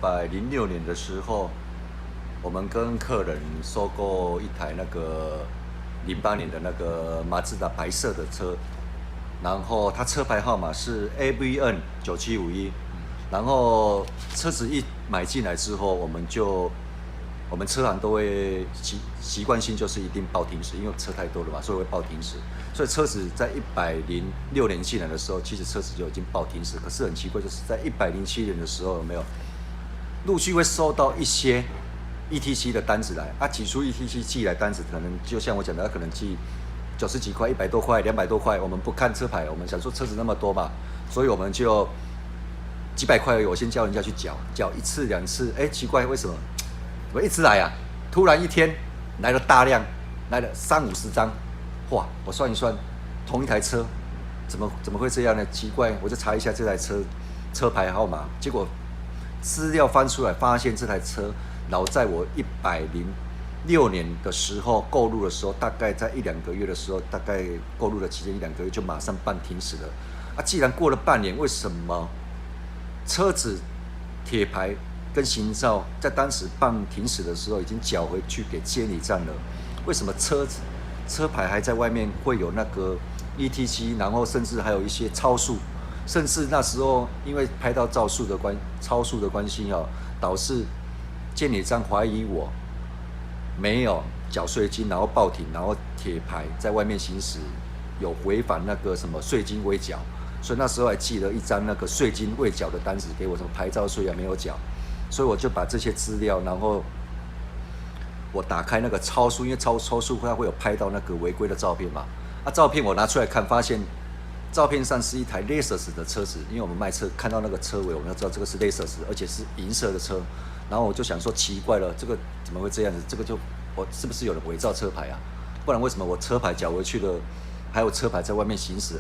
106年的时候，我们跟客人收购一台那个08年的那个马自达白色的车，然后它车牌号码是 AVN9751，然后车子一买进来之后，我们车行都会习惯性就是一定报停驶，因为车太多了嘛，所以会报停驶。所以车子在106年进来的时候，其实车子就已经报停驶。可是很奇怪，就是在107年的时候，有没有陆续会收到一些 ETC 的单子来啊？起初 ETC 寄来单子，可能就像我讲的，它可能寄90几块、100多块、200多块，我们不看车牌，我们想说车子那么多嘛，所以我们就几百块而已，我先叫人家去缴一次两次，奇怪，为什么一直来啊？突然一天来了大量，来了30-50张，哇！我算一算，同一台车，怎么会这样呢？奇怪，我就查一下这台车牌号码，结果资料翻出来，发现这台车老在我106年的时候购入的时候，大概在1-2个月的时候，大概购入的期间1-2个月就马上办停驶了。啊，既然过了半年，为什么车子铁牌跟行照在当时办停驶的时候已经缴回去给监理站了？为什么车牌还在外面会有那个 ETC， 然后甚至还有一些超速，甚至那时候因为拍到超速的关系导致监理站怀疑我没有缴税金，然后报停，然后铁牌在外面行驶有违反那个什么税金未缴，所以那时候还寄了一张那个税金未缴的单子给我，什么牌照税没有缴，所以我就把这些资料，然后我打开那个超速，因为超速它会有拍到那个违规的照片嘛，照片我拿出来看，发现照片上是一台 Lexus 的车子，因为我们卖车看到那个车尾，我们要知道这个是 Lexus， 而且是银色的车，然后我就想说奇怪了，这个怎么会这样子？这个我是不是有人伪造车牌啊？不然为什么我车牌缴回去了，还有车牌在外面行驶？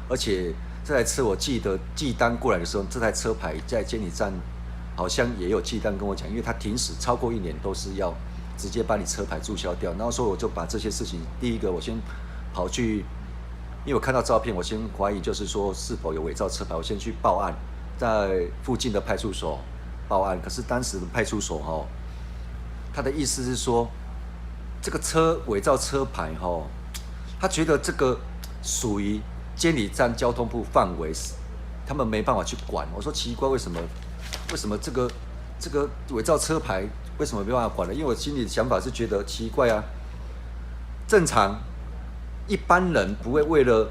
而且这台车我记得寄单过来的时候，这台车牌在监理站好像也有寄单跟我讲，因为它停驶超过1年都是要直接把你车牌注销掉。然后说我就把这些事情，第一个我先跑去，因为我看到照片，我先怀疑就是说是否有伪造车牌，我先去报案，在附近的派出所报案。可是当时的派出所他的意思是说，这个车伪造车牌他觉得这个属于监理站交通部范围，他们没办法去管。我说奇怪，为什么这个伪造车牌为什么没办法管呢？因为我心里的想法是觉得奇怪啊，正常一般人不会为了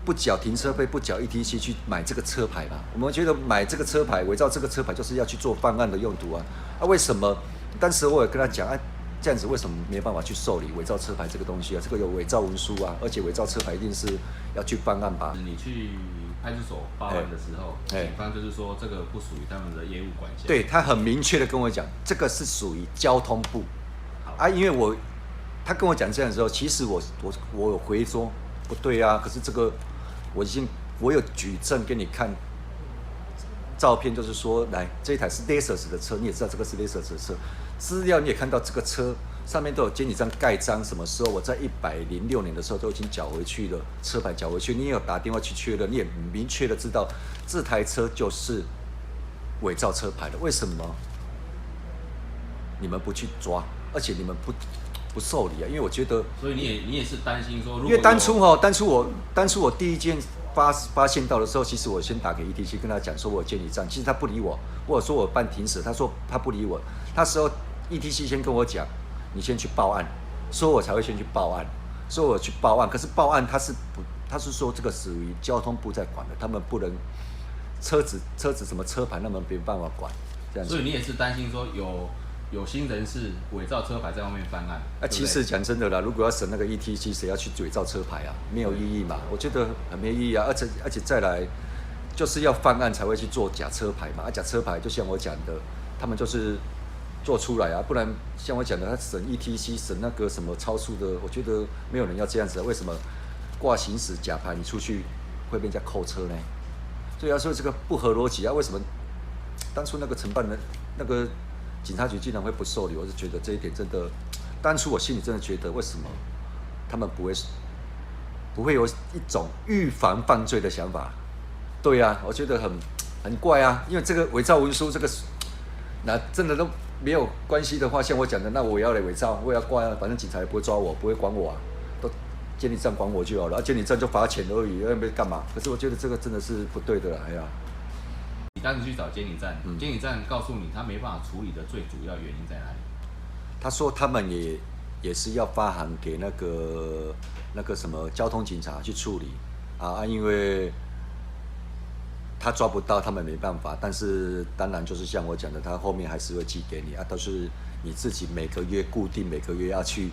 不缴停车费、不缴 ETC 去买这个车牌吧？我们觉得买这个车牌、伪造这个车牌就是要去做犯案的用途啊！为什么？当时我也跟他讲这样子为什么没办法去受理伪造车牌这个东西啊？这个有伪造文书啊，而且伪造车牌一定是要去犯案吧？你去派出所报案的时候，警方就是说这个不属于他们的业务管辖。对，他很明确的跟我讲，这个是属于交通部因为他跟我讲这样的时候，其实我有回说不对啊，可是这个我有举证给你看照片，就是说来这一台是 Lexus 的车，你也知道这个是 Lexus 的车，资料你也看到这个车上面都有监理站盖章，什么时候我在106年的时候都已经缴回去了，车牌缴回去，你也有打电话去确认，你也明确的知道这台车就是伪造车牌的，为什么你们不去抓，而且你们不受理啊？因为我觉得，所以你也是担心说，因为当初我第一件发现到的时候，其实我先打给 ETC 跟他讲说我有监理站，其实他不理我，我有说我办停驶，他说他不理我，那时候 ETC 先跟我讲，你先去报案，所以我才会先去报案，所以我去报案，可是报案他是说这个属于交通部在管的，他们不能车子什么车牌，他们没办法管，这样子。所以你也是担心说有心人士伪造车牌在外面犯案。其实讲真的啦，如果要审那个 ETC， 谁要去伪造车牌啊？没有意义嘛，我觉得很没意义啊。而且再来，就是要犯案才会去做假车牌嘛。假车牌就像我讲的，他们就是做出来啊，不然像我讲的，他审 ETC 审那个什么超速的，我觉得没有人要这样子啊。为什么挂行驶假牌你出去会被人家扣车呢？所以要说这个不合逻辑啊。为什么当初那个承办人那个警察局竟然会不受理？我是觉得这一点真的，当初我心里真的觉得，为什么他们不会有一种预防犯罪的想法？对啊，我觉得很怪啊，因为这个伪造文书，那真的都没有关系的话，像我讲的，那我也要来伪造，我也要挂啊，反正警察也不会抓我，不会管我啊，都监理站管我就好了，啊，监理站就罚钱而已，又没干嘛。可是我觉得这个真的是不对的啦，哎呀。你当时去找监理站，监理站告诉你他没办法处理的最主要原因在哪里？他说他们也是要发函给那个什么交通警察去处理啊，因为他抓不到，他们没办法。但是当然就是像我讲的，他后面还是会寄给你啊，都是你自己每个月固定每个月要去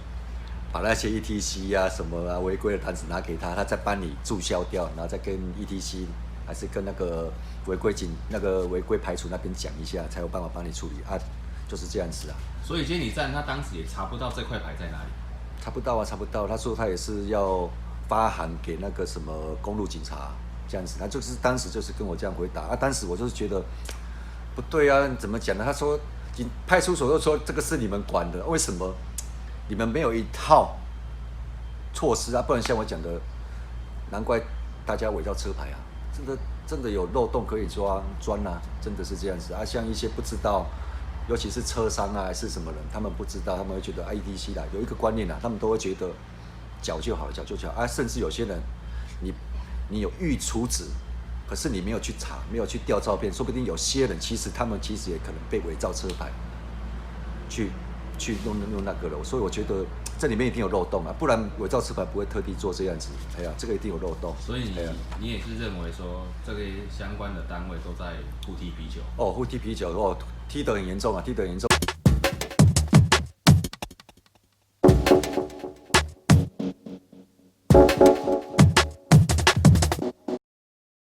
把那些 ETC 啊什么啊违规的单子拿给他，他再帮你注销掉，然后再跟 ETC 还是跟那个违规排除那边讲一下，才有办法帮你处理啊，就是这样子啊。所以监理站他当时也查不到这块牌在哪里。查不到啊，查不到。他说他也是要发函给那个什么公路警察这样子，他就是当时就是跟我这样回答啊。当时我就是觉得不对啊，怎么讲呢？他说派出所又说这个是你们管的，为什么你们没有一套措施啊？不然像我讲的，难怪大家伪造车牌啊，真的有漏洞可以钻啊，真的是这样子啊。像一些不知道。尤其是车商啊，还是什么人，他们不知道，他们会觉得 ETC 啦，有一个观念啦，他们都会觉得缴就好，缴就好啊。甚至有些人，你有预储值，可是你没有去查，没有去调照片，说不定有些人他们其实也可能被伪造车牌，去弄那个了。所以我觉得这里面一定有漏洞啊，不然伪造车牌不会特地做这样子。哎呀，这个一定有漏洞。所以你也是认为说，这个相关的单位都在互踢啤酒？哦，互踢啤酒哦。踢得很严重啊，踢得很严重。